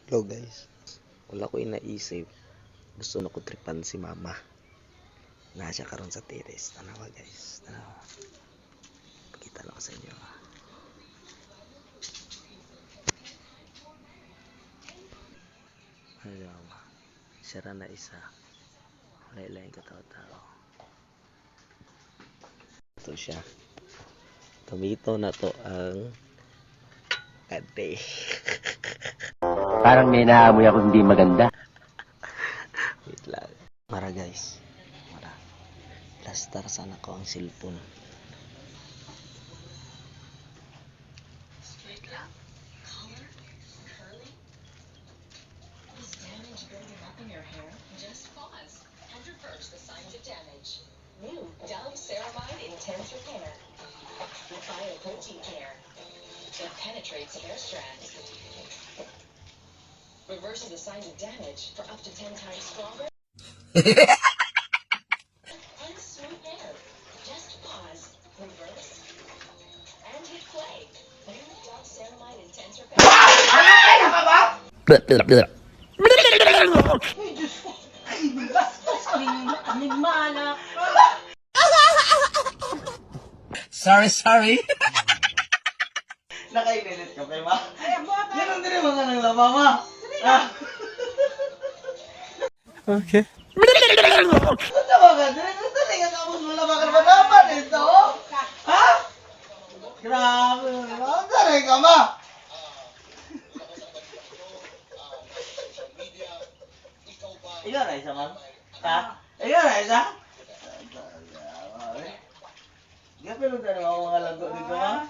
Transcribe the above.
Hello guys, wala ko inaisip. Gusto na ko tripan si mama. Nasa karon sa terrace. Tanawa guys, tanawa. Pakita lang ko sa inyo. Ayaw. Sira na isa. Wala ilang katao-tao. Ito siya. Tumito na to ang ate. Parang may naamoy ako hindi maganda. Wait lang. Mara guys. Mara. Plastar sana ko ang cellphone. Wait lang. Building up in your hair? Just pause and reverse the signs of damage. New Dove Ceramide Intense Repair with Bioprotein Care. It penetrates hair strands, reverses the signs of damage for up to 10 times stronger and smooth hair. Just pause, reverse, and hit play. New Dove Ceramide Intense Repair. Sorry. Nakainilit ka pa, ma? Ganun din yung mga nang lama, ma. Okay. Tama ka, dali ka tapos mo lama ka naman naman ito. Ha? Grabe, dali ka, ma. Ikaw na isa, man? Ha? Ikaw na isa? Gapin mo tayo mga lago dito, ma?